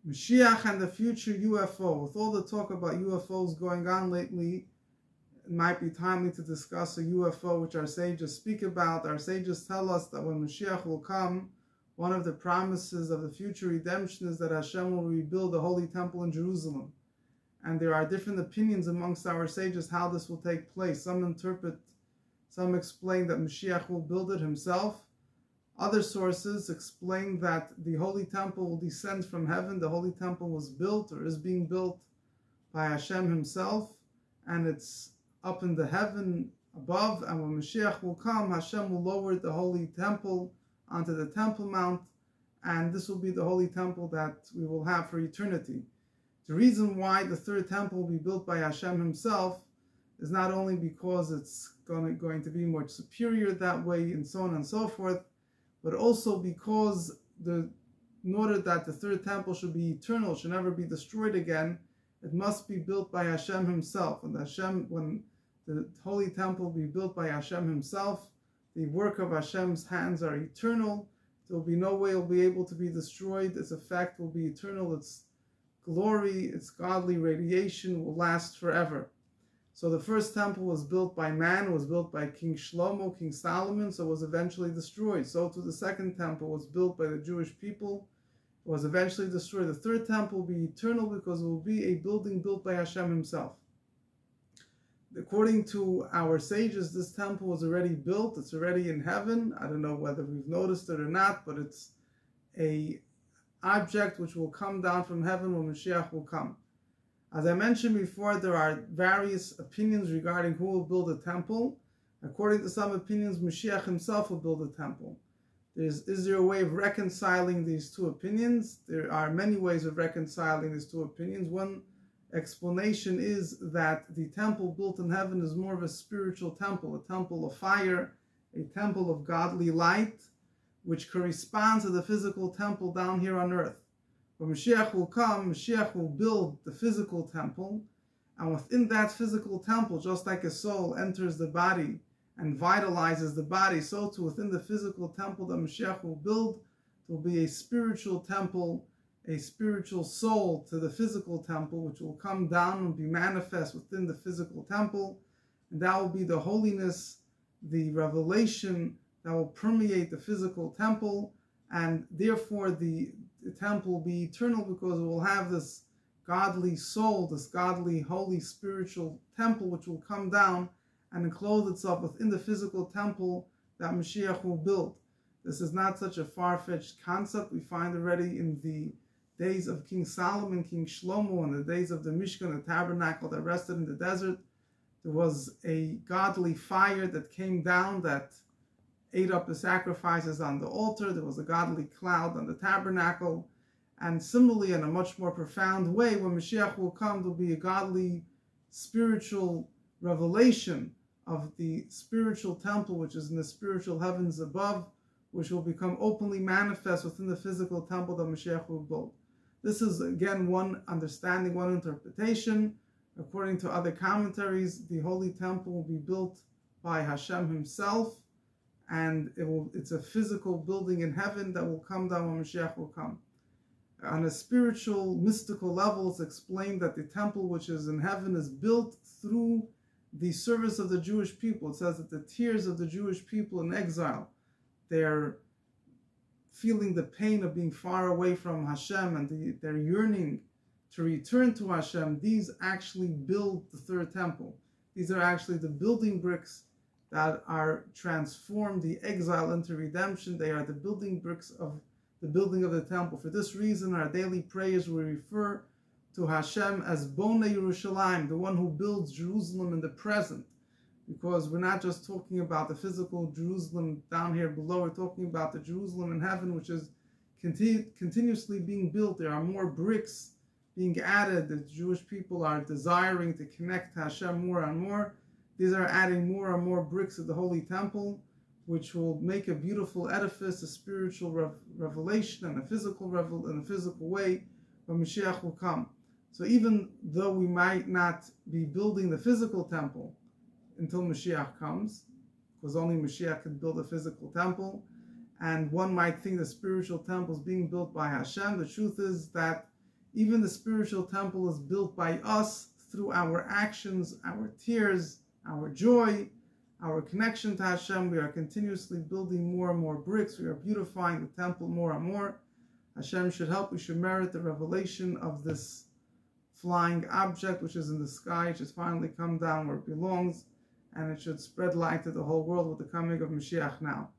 Moshiach and the future UFO. With all the talk about UFOs going on lately, it might be timely to discuss a UFO which our sages speak about. Our sages tell us that when Moshiach will come, one of the promises of the future redemption is that Hashem will rebuild the Holy Temple in Jerusalem. And there are different opinions amongst our sages how this will take place. Some explain that Moshiach will build it himself. Other sources explain that the Holy Temple will descend from heaven. The Holy Temple was built or is being built by Hashem himself, and it's up in the heaven above, and when Mashiach will come, Hashem will lower the Holy Temple onto the Temple Mount, and this will be the Holy Temple that we will have for eternity. The reason why the third temple will be built by Hashem himself is not only because it's going to be much superior that way and so on and so forth, but also because in order that the third temple should be eternal, should never be destroyed again, it must be built by Hashem himself. And when the Holy Temple will be built by Hashem himself, the work of Hashem's hands are eternal. There will be no way it will be able to be destroyed. Its effect will be eternal. Its glory, its godly radiation will last forever. So the first temple was built by man, was built by King Shlomo, King Solomon, so it was eventually destroyed. So too the second temple was built by the Jewish people, it was eventually destroyed. The third temple will be eternal because it will be a building built by Hashem himself. According to our sages, this temple was already built, it's already in heaven. I don't know whether we've noticed it or not, but it's an object which will come down from heaven when Mashiach will come. As I mentioned before, there are various opinions regarding who will build a temple. According to some opinions, Moshiach himself will build a temple. Is there a way of reconciling these two opinions? There are many ways of reconciling these two opinions. One explanation is that the temple built in heaven is more of a spiritual temple, a temple of fire, a temple of godly light, which corresponds to the physical temple down here on earth. When Mashiach will come, Mashiach will build the physical temple, and within that physical temple, just like a soul enters the body and vitalizes the body, so too within the physical temple that Mashiach will build, there will be a spiritual temple, a spiritual soul to the physical temple, which will come down and be manifest within the physical temple, and that will be the holiness, the revelation that will permeate the physical temple, and therefore the temple will be eternal because it will have this godly soul, this godly, holy, spiritual temple which will come down and enclose itself within the physical temple that Mashiach will build. This is not such a far-fetched concept. We find already in the days of King Solomon, King Shlomo, and the days of the Mishkan, the tabernacle that rested in the desert. There was a godly fire that came down that ate up the sacrifices on the altar. There was a godly cloud on the tabernacle. And similarly, in a much more profound way, when Mashiach will come, there will be a godly spiritual revelation of the spiritual temple, which is in the spiritual heavens above, which will become openly manifest within the physical temple that Mashiach will build. This is, again, one understanding, one interpretation. According to other commentaries, the Holy Temple will be built by Hashem himself, and it's a physical building in heaven that will come down when Mashiach will come. On a spiritual, mystical level, it's explained that the temple which is in heaven is built through the service of the Jewish people. It says that the tears of the Jewish people in exile, they're feeling the pain of being far away from Hashem and their yearning to return to Hashem. These actually build the third temple. These are actually the building bricks that are transformed the exile into redemption. They are the building bricks of the building of the temple. For this reason, our daily prayers will refer to Hashem as Bonei Yerushalayim, the one who builds Jerusalem in the present. Because we're not just talking about the physical Jerusalem down here below, we're talking about the Jerusalem in heaven, which is continuously being built. There are more bricks being added. The Jewish people are desiring to connect to Hashem more and more. These are adding more and more bricks to the Holy Temple, which will make a beautiful edifice, a spiritual revelation, and a physical way when Mashiach will come. So even though we might not be building the physical temple until Mashiach comes, because only Mashiach can build a physical temple, and one might think the spiritual temple is being built by Hashem, the truth is that Even the spiritual temple is built by us through our actions, our tears, our joy, our connection to Hashem. We are continuously building more and more bricks. We are beautifying the temple more and more. Hashem should help. We should merit the revelation of this flying object which is in the sky. It should finally come down where it belongs, and it should spread light to the whole world with the coming of Moshiach now.